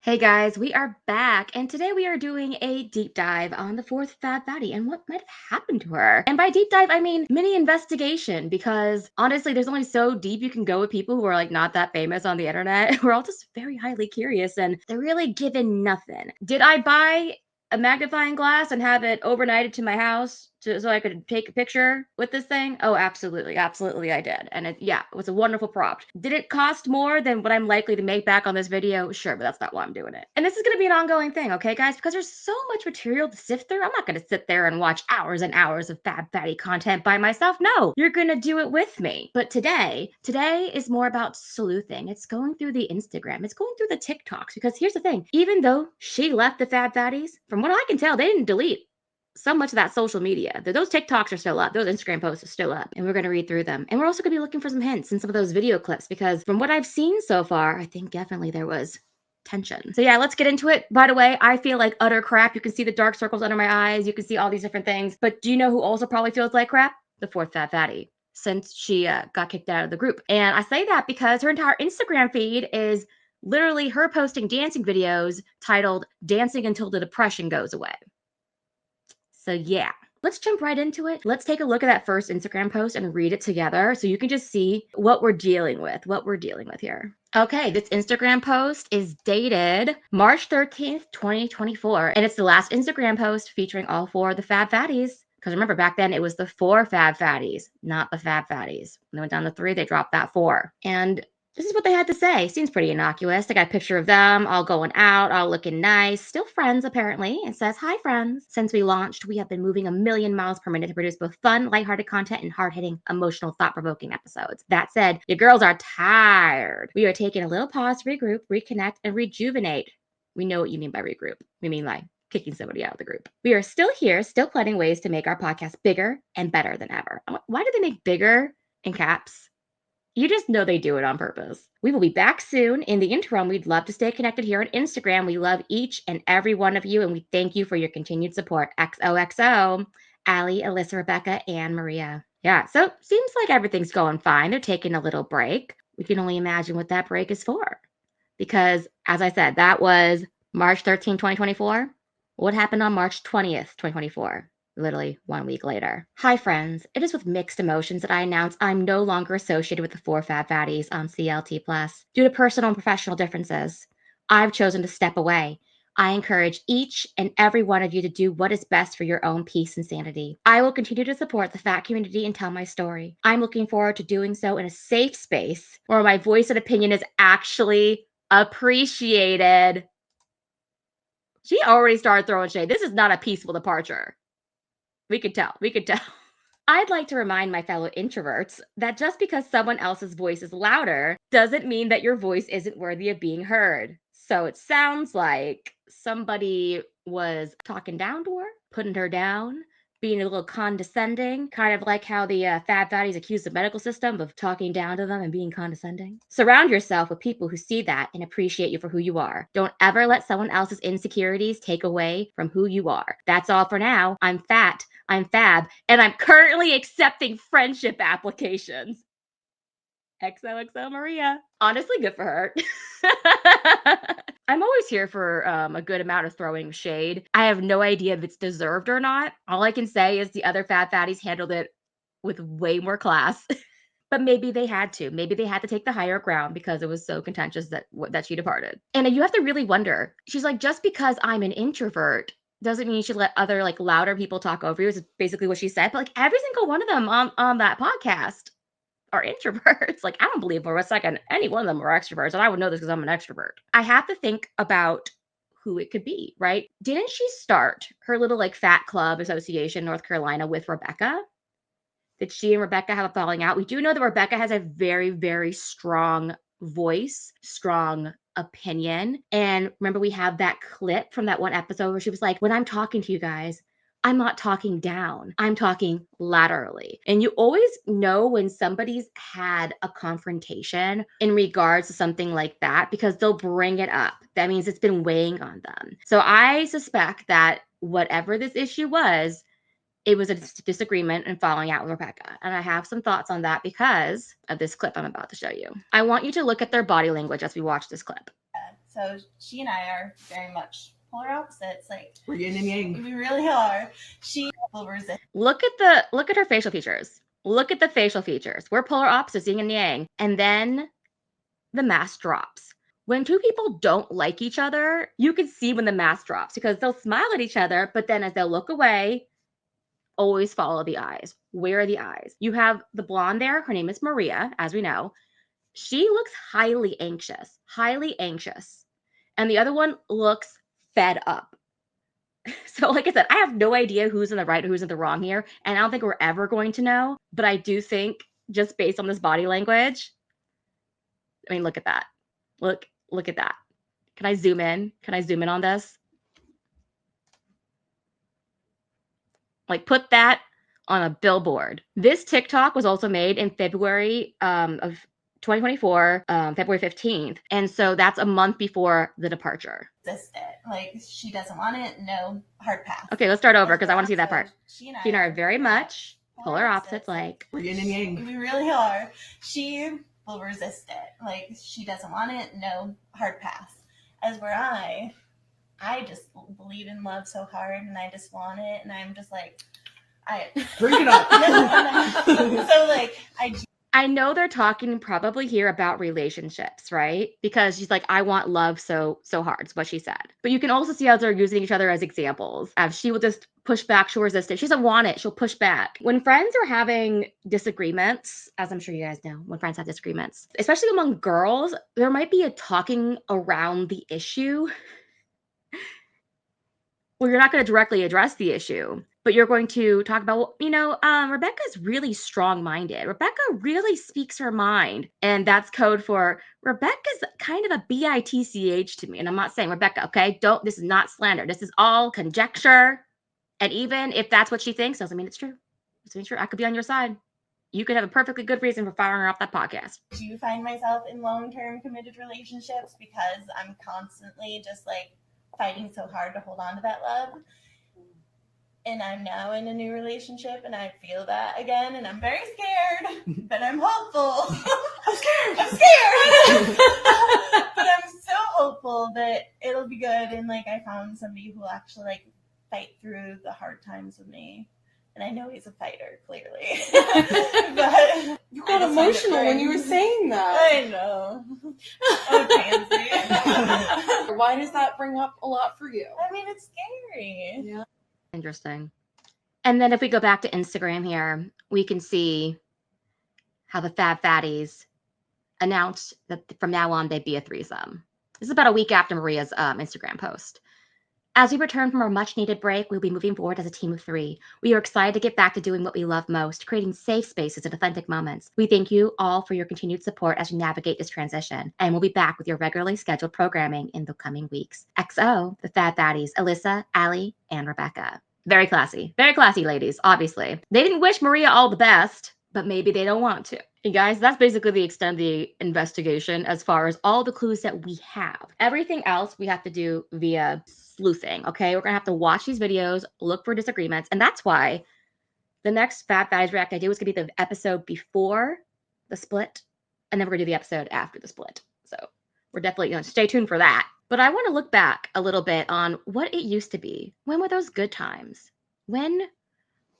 Hey guys, we are back, and today we are doing a deep dive on the fourth Fab Fatty and what might have happened to her. And by deep dive, I mean mini investigation, because honestly, there's only so deep you can go with people who are like not that famous on the internet. We're all just very highly curious, and they're really given nothing. Did I buy a magnifying glass and have it overnighted to my house so I could take a picture with this thing? Oh, absolutely. Absolutely, I did. And it was a wonderful prop. Did it cost more than what I'm likely to make back on this video? Sure, but that's not why I'm doing it. And this is going to be an ongoing thing, okay, guys? Because there's so much material to sift through. I'm not going to sit there and watch hours and hours of Fab Fatty content by myself. No, you're going to do it with me. But today is more about sleuthing. It's going through the Instagram. It's going through the TikToks. Because here's the thing. Even though she left the Fab Fatties, from what I can tell, they didn't delete so much of that social media. Those TikToks are still up. Those Instagram posts are still up. And we're going to read through them. And we're also going to be looking for some hints in some of those video clips, because from what I've seen so far, I think definitely there was tension. So yeah, let's get into it. By the way, I feel like utter crap. You can see the dark circles under my eyes. You can see all these different things. But do you know who also probably feels like crap? The fourth Fat Fatty, since she got kicked out of the group. And I say that because her entire Instagram feed is literally her posting dancing videos titled Dancing Until the Depression Goes Away. So yeah, let's jump right into it. Let's take a look at that first Instagram post and read it together so you can just see what we're dealing with here. Okay, this Instagram post is dated March 13th, 2024, and it's the last Instagram post featuring all four of the Fab Fatties. Because remember, back then it was the four Fab Fatties, not the Fab Fatties. When they went down to three, they dropped that four. And this is what they had to say. Seems pretty innocuous. They got a picture of them all going out, all looking nice. Still friends, apparently. It says, "Hi, friends. Since we launched, we have been moving a million miles per minute to produce both fun, lighthearted content and hard-hitting, emotional, thought-provoking episodes. That said, your girls are tired. We are taking a little pause to regroup, reconnect, and rejuvenate." We know what you mean by regroup. We mean like kicking somebody out of the group. "We are still here, still planning ways to make our podcast bigger and better than ever." Why do they make bigger in caps? You just know they do it on purpose. "We will be back soon. In the interim, we'd love to stay connected here on Instagram. We love each and every one of you, and we thank you for your continued support. XOXO, Allie, Alyssa, Rebecca, and Maria." Yeah, so seems like everything's going fine. They're taking a little break. We can only imagine what that break is for. Because, as I said, that was March 13, 2024. What happened on March 20th, 2024? Literally 1 week later. "Hi, friends. It is with mixed emotions that I announce I'm no longer associated with the four Fab Fatties on CLT Plus. Due to personal and professional differences, I've chosen to step away. I encourage each and every one of you to do what is best for your own peace and sanity. I will continue to support the fat community and tell my story. I'm looking forward to doing so in a safe space where my voice and opinion is actually appreciated." She already started throwing shade. This is not a peaceful departure. We could tell. "I'd like to remind my fellow introverts that just because someone else's voice is louder doesn't mean that your voice isn't worthy of being heard." So it sounds like somebody was talking down to her, putting her down, being a little condescending, kind of like how the Fab Fatties accuse the medical system of talking down to them and being condescending. "Surround yourself with people who see that and appreciate you for who you are. Don't ever let someone else's insecurities take away from who you are. That's all for now. I'm fat, I'm Fab, and I'm currently accepting friendship applications. XOXO Maria." Honestly, good for her. I'm always here for a good amount of throwing shade. I have no idea if it's deserved or not. All I can say is the other Fat Fatties handled it with way more class. But maybe they had to. Maybe they had to take the higher ground because it was so contentious that she departed. And you have to really wonder. She's like, just because I'm an introvert doesn't mean you should let other like louder people talk over you. Is basically what she said. But like every single one of them on that podcast are introverts. Like I don't believe for a second any one of them are extroverts, and I would know this because I'm an extrovert. I have to think about who it could be, right? Didn't she start her little like fat club association in North Carolina with Rebecca? Did she and Rebecca have a falling out? We do know that Rebecca has a very, very strong voice, strong opinion. And remember, we have that clip from that one episode where she was like, "When I'm talking to you guys, I'm not talking down, I'm talking laterally." And you always know when somebody's had a confrontation in regards to something like that because they'll bring it up. That means it's been weighing on them. So I suspect that whatever this issue was, it was a disagreement and falling out with Rebecca. And I have some thoughts on that because of this clip I'm about to show you. I want you to look at their body language as we watch this clip. So she and I are very much polar opposites. Like, we're yin and yang. We really are. She will resist. Look at her facial features. Look at the facial features. We're polar opposites, yin and yang. And then the mask drops. When two people don't like each other, you can see when the mask drops because they'll smile at each other, but then as they'll look away, always follow the eyes. Where are the eyes? You have the blonde there. Her name is Maria, as we know. She looks highly anxious, highly anxious. And the other one looks fed up. So, like I said, I have no idea who's in the right or who's in the wrong here. And I don't think we're ever going to know. But I do think, just based on this body language, I mean, look at that. Look at that. Can I zoom in? Can I zoom in on this? Like, put that on a billboard. This TikTok was also made in February of 2024, February 15th. And so that's a month before the departure. Resist it. Like, she doesn't want it. No, hard pass. Okay, let's start over because I want to see that part. She and I are very much polar opposites. Like, we're yin and yang. We really are. She will resist it. Like, she doesn't want it. No, hard pass. As where I just believe in love so hard and I just want it. And I'm just like, bring it up. So like, I know they're talking probably here about relationships, right? Because she's like, I want love so hard, is what she said. But you can also see how they're using each other as examples. She will just push back, she'll resist it. She doesn't want it, she'll push back. When friends are having disagreements, as I'm sure you guys know, when friends have disagreements, especially among girls, there might be a talking around the issue. Well, you're not going to directly address the issue, but you're going to talk about, well, you know, Rebecca's really strong-minded. Rebecca really speaks her mind. And that's code for Rebecca's kind of a bitch to me. And I'm not saying Rebecca, okay? This is not slander. This is all conjecture. And even if that's what she thinks, doesn't mean it's true. Doesn't mean it's true. I could be on your side. You could have a perfectly good reason for firing her off that podcast. Do you find myself in long-term committed relationships because I'm constantly just like fighting so hard to hold on to that love? And I'm now in a new relationship and I feel that again and I'm very scared, but I'm hopeful. I'm scared. But I'm so hopeful that it'll be good and like I found somebody who will actually like fight through the hard times with me. And I know he's a fighter, clearly. But you got emotional when you were saying that. I know. Oh, pansy. Why does that bring up a lot for you? I mean, it's scary. Yeah. Interesting. And then if we go back to Instagram here, we can see how the Fatties announced that from now on they'd be a threesome. This is about a week after Maria's Instagram post. As we return from our much-needed break, we'll be moving forward as a team of 3. We are excited to get back to doing what we love most, creating safe spaces and authentic moments. We thank you all for your continued support as we navigate this transition, and we'll be back with your regularly scheduled programming in the coming weeks. XO, the Fatties, Alyssa, Allie, and Rebecca. Very classy, ladies, obviously. They didn't wish Maria all the best, but maybe they don't want to. Hey guys, that's basically the extent of the investigation as far as all the clues that we have. Everything else we have to do via sleuthing, okay? We're gonna have to watch these videos, look for disagreements, and that's why the next Fatties React I do is gonna be the episode before the split, and then we're gonna do the episode after the split. So we're definitely gonna stay tuned for that. But I want to look back a little bit on what it used to be. When were those good times? When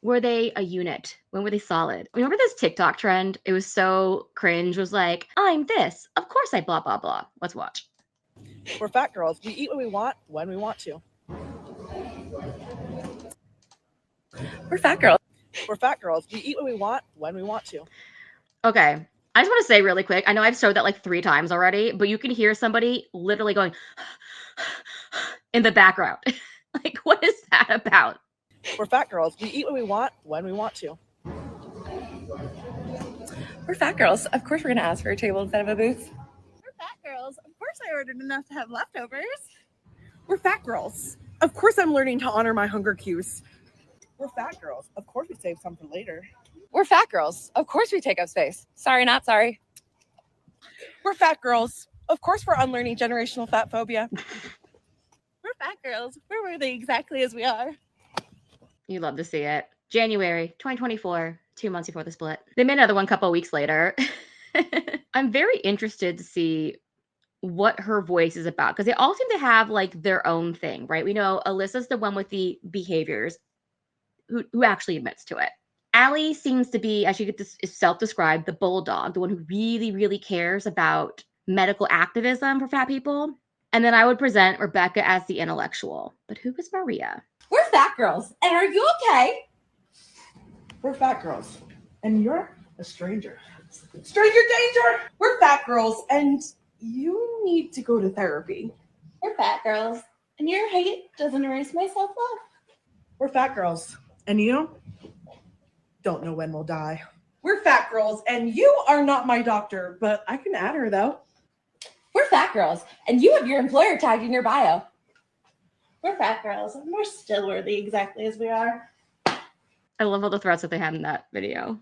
were they a unit? When were they solid? Remember this TikTok trend? It was so cringe. It was like, I'm this. Of course I blah, blah, blah. Let's watch. We're fat girls. We eat what we want when we want to. We're fat girls. We're fat girls. We eat what we want when we want to. Okay. I just want to say really quick, I know I've showed that like 3 times already, but you can hear somebody literally going in the background. Like, what is that about? We're fat girls. We eat what we want when we want to. We're fat girls. Of course we're going to ask for a table instead of a booth. We're fat girls. Of course I ordered enough to have leftovers. We're fat girls. Of course I'm learning to honor my hunger cues. We're fat girls. Of course we save some for later. We're fat girls. Of course we take up space. Sorry, not sorry. We're fat girls. Of course we're unlearning generational fat phobia. We're fat girls. We're worthy exactly as we are. You love to see it. January 2024, 2 months before the split. They made another one a couple of weeks later. I'm very interested to see what her voice is about, because they all seem to have like their own thing, right? We know Alyssa's the one with the behaviors who actually admits to it. Allie seems to be, as she is self-described, the bulldog, the one who really, really cares about medical activism for fat people. And then I would present Rebecca as the intellectual. But who is Maria? We're fat girls, and are you okay? We're fat girls, and you're a stranger. Stranger danger! We're fat girls, and you need to go to therapy. We're fat girls, and your height doesn't erase my self-love. We're fat girls, and you don't know when we'll die. We're fat girls, and you are not my doctor, but I can add her though. We're fat girls, and you have your employer tagged in your bio. We're fat girls, and we're still worthy exactly as we are. I love all the threats that they had in that video.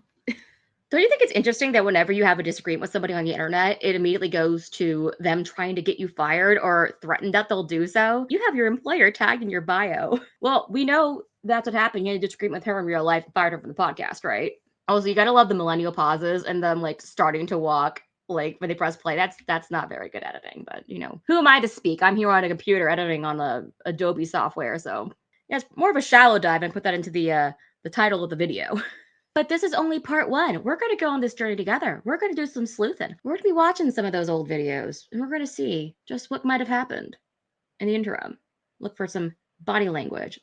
Don't you think it's interesting that whenever you have a disagreement with somebody on the internet, it immediately goes to them trying to get you fired or threaten that they'll do so? You have your employer tagged in your bio. Well, we know that's what happened. You had a disagreement with her in real life and fired her from the podcast, right? Also, you gotta love the millennial pauses and them like starting to walk like when they press play. That's not very good editing, but you know, who am I to speak? I'm here on a computer editing on the Adobe software, so yeah, it's more of a shallow dive and put that into the title of the video. But this is only part one. We're going to go on this journey together. We're going to do some sleuthing. We're going to be watching some of those old videos, and we're going to see just what might have happened in the interim. Look for some body language,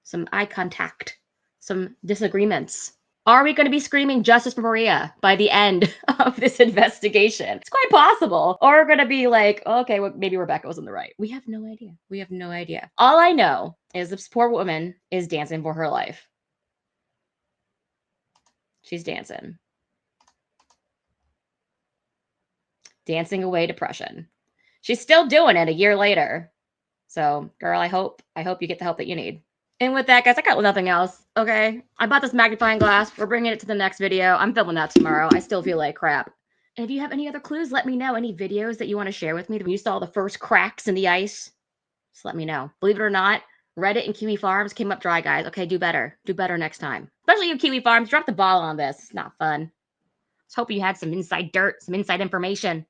some eye contact, some disagreements. Are we going to be screaming justice for Maria by the end of this investigation? It's quite possible. Or we're going to be like, okay, well, maybe Rebecca was in the right. We have no idea. We have no idea. All I know is this poor woman is dancing for her life. She's dancing. Dancing away depression. She's still doing it a year later. So, girl, I hope you get the help that you need. And with that, guys, I got nothing else, okay? I bought this magnifying glass. We're bringing it to the next video. I'm filming that tomorrow. I still feel like crap. And if you have any other clues, let me know. Any videos that you want to share with me when you saw the first cracks in the ice, just let me know. Believe it or not, Reddit and Kiwi Farms came up dry, guys. Okay, do better. Do better next time. Especially you Kiwi Farms, drop the ball on this. It's not fun. Just hope you had some inside dirt, some inside information.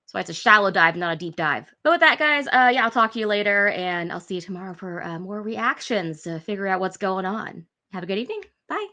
That's why it's a shallow dive, not a deep dive. But with that, guys, yeah, I'll talk to you later, and I'll see you tomorrow for more reactions to figure out what's going on. Have a good evening. Bye.